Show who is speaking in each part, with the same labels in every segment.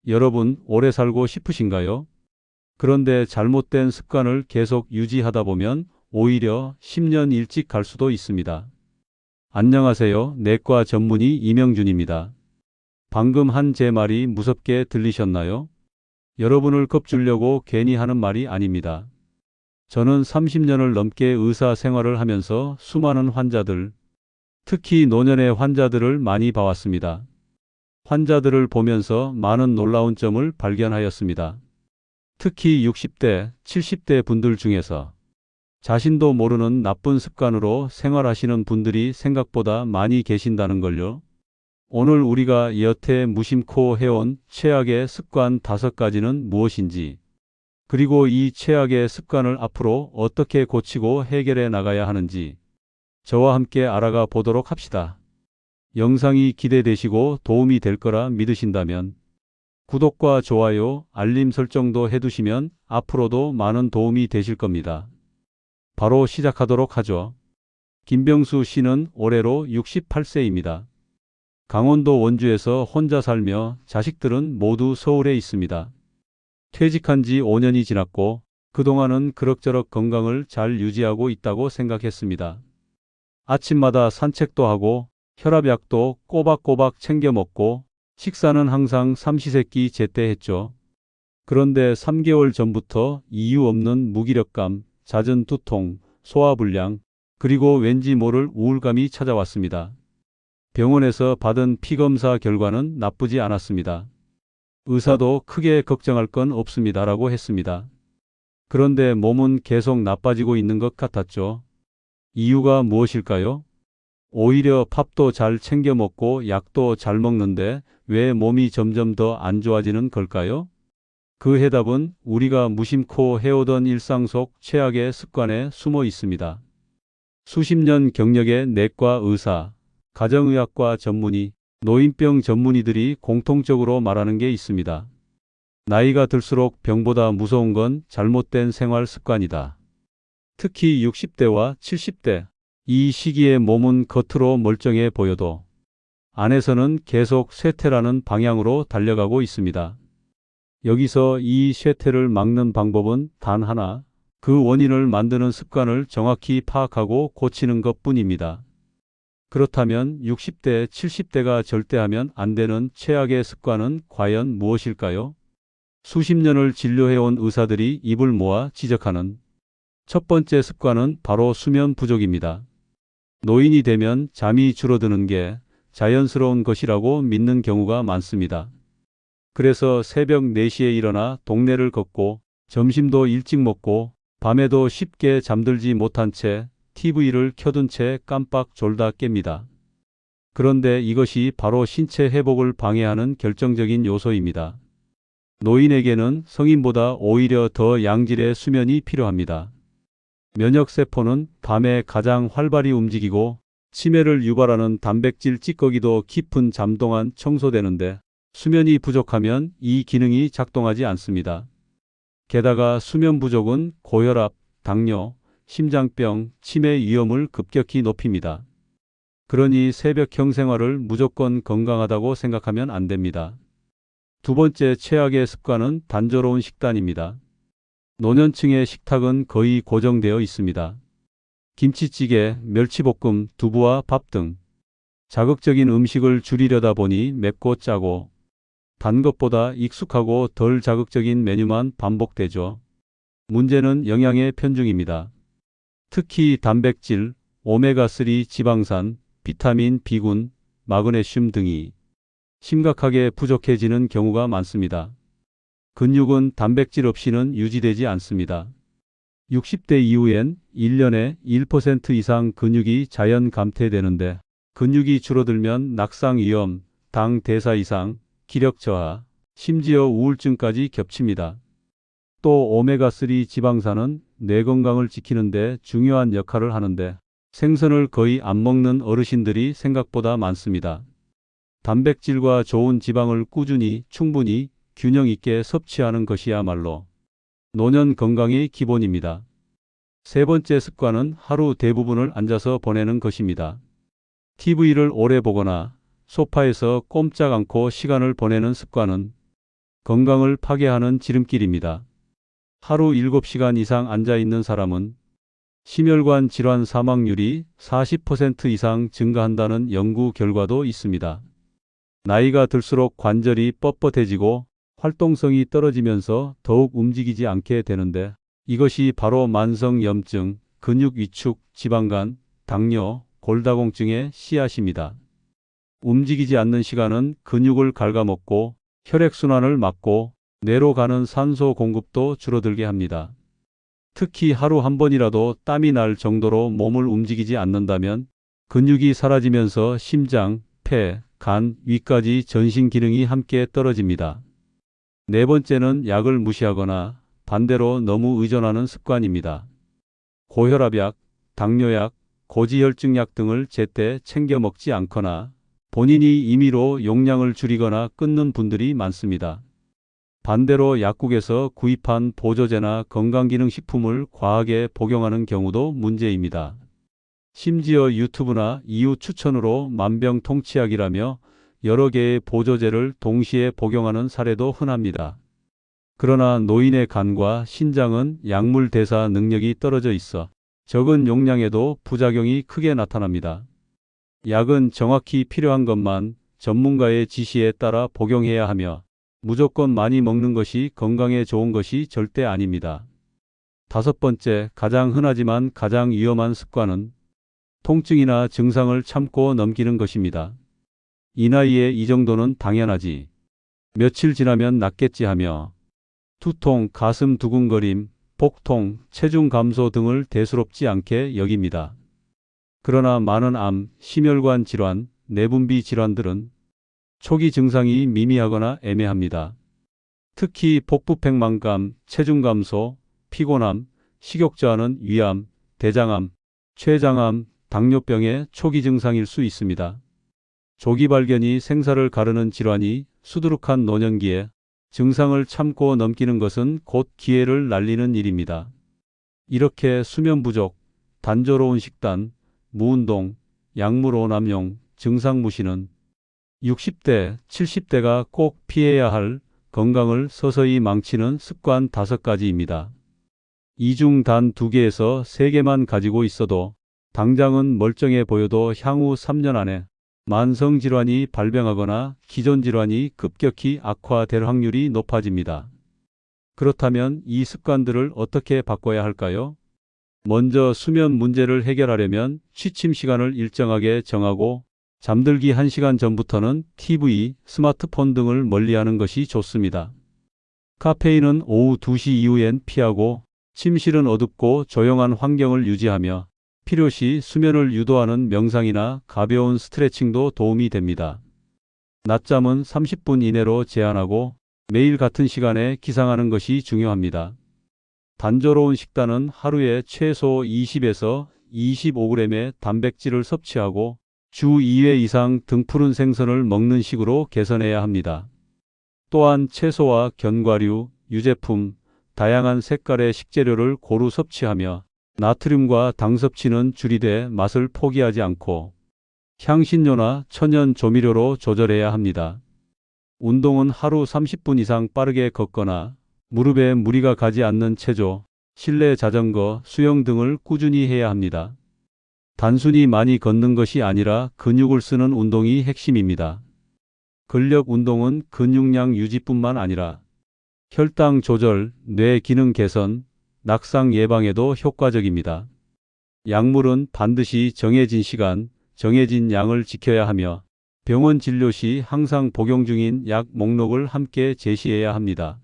Speaker 1: 여러분, 오래 살고 싶으신가요? 그런데 잘못된 습관을 계속 유지하다 보면 오히려 10년 일찍 갈 수도 있습니다. 안녕하세요. 내과 전문의 이명준입니다. 방금 한 제 말이 무섭게 들리셨나요? 여러분을 겁주려고 괜히 하는 말이 아닙니다. 저는 30년을 넘게 의사 생활을 하면서 수많은 환자들, 특히 노년의 환자들을 많이 봐왔습니다. 환자들을 보면서 많은 놀라운 점을 발견하였습니다. 특히 60대, 70대 분들 중에서 자신도 모르는 나쁜 습관으로 생활하시는 분들이 생각보다 많이 계신다는 걸요. 오늘 우리가 여태 무심코 해온 최악의 습관 5가지는 무엇인지, 그리고 이 최악의 습관을 앞으로 어떻게 고치고 해결해 나가야 하는지 저와 함께 알아가 보도록 합시다. 영상이 기대되시고 도움이 될 거라 믿으신다면 구독과 좋아요, 알림 설정도 해두시면 앞으로도 많은 도움이 되실 겁니다. 바로 시작하도록 하죠. 김병수 씨는 올해로 68세입니다. 강원도 원주에서 혼자 살며 자식들은 모두 서울에 있습니다. 퇴직한 지 5년이 지났고 그동안은 그럭저럭 건강을 잘 유지하고 있다고 생각했습니다. 아침마다 산책도 하고 혈압약도 꼬박꼬박 챙겨 먹고 식사는 항상 삼시세끼 제때 했죠. 그런데 3개월 전부터 이유 없는 무기력감, 잦은 두통, 소화불량, 그리고 왠지 모를 우울감이 찾아왔습니다. 병원에서 받은 피검사 결과는 나쁘지 않았습니다. 의사도 크게 걱정할 건 없습니다라고 했습니다. 그런데 몸은 계속 나빠지고 있는 것 같았죠. 이유가 무엇일까요? 오히려 밥도 잘 챙겨 먹고 약도 잘 먹는데 왜 몸이 점점 더 안 좋아지는 걸까요? 그 해답은 우리가 무심코 해오던 일상 속 최악의 습관에 숨어 있습니다. 수십 년 경력의 내과 의사, 가정의학과 전문의, 노인병 전문의들이 공통적으로 말하는 게 있습니다. 나이가 들수록 병보다 무서운 건 잘못된 생활 습관이다. 특히 60대와 70대, 이 시기에 몸은 겉으로 멀쩡해 보여도 안에서는 계속 쇠퇴라는 방향으로 달려가고 있습니다. 여기서 이 쇠퇴를 막는 방법은 단 하나, 그 원인을 만드는 습관을 정확히 파악하고 고치는 것뿐입니다. 그렇다면 60대, 70대가 절대 하면 안 되는 최악의 습관은 과연 무엇일까요? 수십 년을 진료해온 의사들이 입을 모아 지적하는 첫 번째 습관은 바로 수면 부족입니다. 노인이 되면 잠이 줄어드는 게 자연스러운 것이라고 믿는 경우가 많습니다. 그래서 새벽 4시에 일어나 동네를 걷고 점심도 일찍 먹고 밤에도 쉽게 잠들지 못한 채 TV를 켜둔 채 깜빡 졸다 깹니다. 그런데 이것이 바로 신체 회복을 방해하는 결정적인 요소입니다. 노인에게는 성인보다 오히려 더 양질의 수면이 필요합니다. 면역세포는 밤에 가장 활발히 움직이고 치매를 유발하는 단백질 찌꺼기도 깊은 잠 동안 청소되는데 수면이 부족하면 이 기능이 작동하지 않습니다. 게다가 수면 부족은 고혈압, 당뇨, 심장병, 치매 위험을 급격히 높입니다. 그러니 새벽형 생활을 무조건 건강하다고 생각하면 안 됩니다. 두 번째 최악의 습관은 단조로운 식단입니다. 노년층의 식탁은 거의 고정되어 있습니다. 김치찌개, 멸치볶음, 두부와 밥 등 자극적인 음식을 줄이려다 보니 맵고 짜고 단 것보다 익숙하고 덜 자극적인 메뉴만 반복되죠. 문제는 영양의 편중입니다. 특히 단백질, 오메가3 지방산, 비타민 B군, 마그네슘 등이 심각하게 부족해지는 경우가 많습니다. 근육은 단백질 없이는 유지되지 않습니다. 60대 이후엔 1년에 1% 이상 근육이 자연 감퇴되는데 근육이 줄어들면 낙상 위험, 당 대사 이상, 기력 저하, 심지어 우울증까지 겹칩니다. 또 오메가3 지방산은 뇌 건강을 지키는 데 중요한 역할을 하는데 생선을 거의 안 먹는 어르신들이 생각보다 많습니다. 단백질과 좋은 지방을 꾸준히, 충분히, 균형 있게 섭취하는 것이야말로 노년 건강의 기본입니다. 세 번째 습관은 하루 대부분을 앉아서 보내는 것입니다. TV를 오래 보거나 소파에서 꼼짝 않고 시간을 보내는 습관은 건강을 파괴하는 지름길입니다. 하루 7시간 이상 앉아 있는 사람은 심혈관 질환 사망률이 40% 이상 증가한다는 연구 결과도 있습니다. 나이가 들수록 관절이 뻣뻣해지고 활동성이 떨어지면서 더욱 움직이지 않게 되는데 이것이 바로 만성염증, 근육 위축, 지방간, 당뇨, 골다공증의 씨앗입니다. 움직이지 않는 시간은 근육을 갉아먹고 혈액순환을 막고 뇌로 가는 산소 공급도 줄어들게 합니다. 특히 하루 한 번이라도 땀이 날 정도로 몸을 움직이지 않는다면 근육이 사라지면서 심장, 폐, 간, 위까지 전신 기능이 함께 떨어집니다. 네 번째는 약을 무시하거나 반대로 너무 의존하는 습관입니다. 고혈압약, 당뇨약, 고지혈증약 등을 제때 챙겨 먹지 않거나 본인이 임의로 용량을 줄이거나 끊는 분들이 많습니다. 반대로 약국에서 구입한 보조제나 건강기능식품을 과하게 복용하는 경우도 문제입니다. 심지어 유튜브나 이웃 추천으로 만병통치약이라며 여러 개의 보조제를 동시에 복용하는 사례도 흔합니다. 그러나 노인의 간과 신장은 약물 대사 능력이 떨어져 있어 적은 용량에도 부작용이 크게 나타납니다. 약은 정확히 필요한 것만 전문가의 지시에 따라 복용해야 하며 무조건 많이 먹는 것이 건강에 좋은 것이 절대 아닙니다. 다섯 번째, 가장 흔하지만 가장 위험한 습관은 통증이나 증상을 참고 넘기는 것입니다. 이 나이에 이 정도는 당연하지. 며칠 지나면 낫겠지 하며 두통, 가슴 두근거림, 복통, 체중 감소 등을 대수롭지 않게 여깁니다. 그러나 많은 암, 심혈관 질환, 내분비 질환들은 초기 증상이 미미하거나 애매합니다. 특히 복부팽만감, 체중 감소, 피곤함, 식욕 저하는 위암, 대장암, 췌장암, 당뇨병의 초기 증상일 수 있습니다. 조기 발견이 생사를 가르는 질환이 수두룩한 노년기에 증상을 참고 넘기는 것은 곧 기회를 날리는 일입니다. 이렇게 수면 부족, 단조로운 식단, 무운동, 약물 오남용, 증상 무시는 60대, 70대가 꼭 피해야 할 건강을 서서히 망치는 습관 5가지입니다. 이 중 단 2개에서 3개만 가지고 있어도 당장은 멀쩡해 보여도 향후 3년 안에 만성질환이 발병하거나 기존 질환이 급격히 악화될 확률이 높아집니다. 그렇다면 이 습관들을 어떻게 바꿔야 할까요? 먼저 수면 문제를 해결하려면 취침 시간을 일정하게 정하고 잠들기 1시간 전부터는 TV, 스마트폰 등을 멀리하는 것이 좋습니다. 카페인은 오후 2시 이후엔 피하고 침실은 어둡고 조용한 환경을 유지하며 필요시 수면을 유도하는 명상이나 가벼운 스트레칭도 도움이 됩니다. 낮잠은 30분 이내로 제한하고 매일 같은 시간에 기상하는 것이 중요합니다. 단조로운 식단은 하루에 최소 20에서 25g의 단백질을 섭취하고 주 2회 이상 등푸른 생선을 먹는 식으로 개선해야 합니다. 또한 채소와 견과류, 유제품, 다양한 색깔의 식재료를 고루 섭취하며 나트륨과 당 섭취는 줄이되 맛을 포기하지 않고 향신료나 천연 조미료로 조절해야 합니다. 운동은 하루 30분 이상 빠르게 걷거나 무릎에 무리가 가지 않는 체조, 실내 자전거, 수영 등을 꾸준히 해야 합니다. 단순히 많이 걷는 것이 아니라 근육을 쓰는 운동이 핵심입니다. 근력 운동은 근육량 유지뿐만 아니라 혈당 조절, 뇌 기능 개선, 낙상 예방에도 효과적입니다. 약물은 반드시 정해진 시간, 정해진 양을 지켜야 하며 병원 진료 시 항상 복용 중인 약 목록을 함께 제시해야 합니다.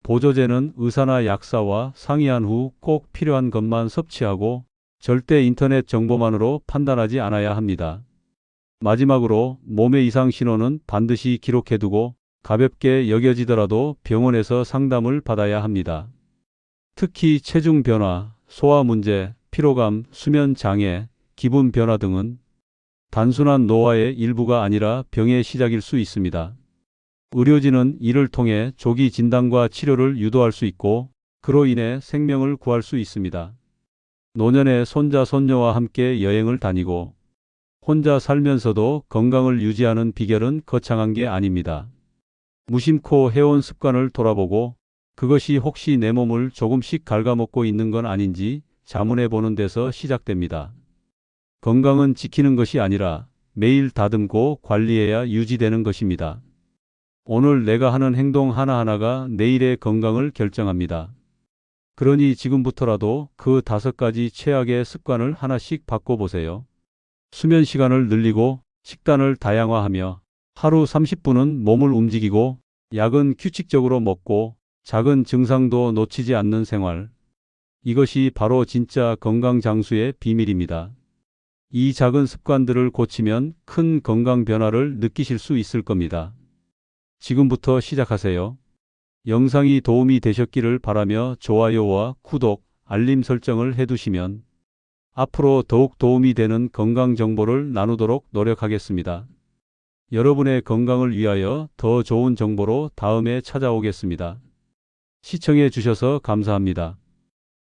Speaker 1: 보조제는 의사나 약사와 상의한 후 꼭 필요한 것만 섭취하고 절대 인터넷 정보만으로 판단하지 않아야 합니다. 마지막으로 몸의 이상 신호는 반드시 기록해두고 가볍게 여겨지더라도 병원에서 상담을 받아야 합니다. 특히 체중 변화, 소화 문제, 피로감, 수면 장애, 기분 변화 등은 단순한 노화의 일부가 아니라 병의 시작일 수 있습니다. 의료진은 이를 통해 조기 진단과 치료를 유도할 수 있고 그로 인해 생명을 구할 수 있습니다. 노년에 손자, 손녀와 함께 여행을 다니고 혼자 살면서도 건강을 유지하는 비결은 거창한 게 아닙니다. 무심코 해온 습관을 돌아보고 그것이 혹시 내 몸을 조금씩 갉아먹고 있는 건 아닌지 자문해 보는 데서 시작됩니다. 건강은 지키는 것이 아니라 매일 다듬고 관리해야 유지되는 것입니다. 오늘 내가 하는 행동 하나하나가 내일의 건강을 결정합니다. 그러니 지금부터라도 그 5가지 최악의 습관을 하나씩 바꿔보세요. 수면 시간을 늘리고 식단을 다양화하며 하루 30분은 몸을 움직이고 약은 규칙적으로 먹고 작은 증상도 놓치지 않는 생활. 이것이 바로 진짜 건강 장수의 비밀입니다. 이 작은 습관들을 고치면 큰 건강 변화를 느끼실 수 있을 겁니다. 지금부터 시작하세요. 영상이 도움이 되셨기를 바라며 좋아요와 구독, 알림 설정을 해두시면 앞으로 더욱 도움이 되는 건강 정보를 나누도록 노력하겠습니다. 여러분의 건강을 위하여 더 좋은 정보로 다음에 찾아오겠습니다. 시청해 주셔서 감사합니다.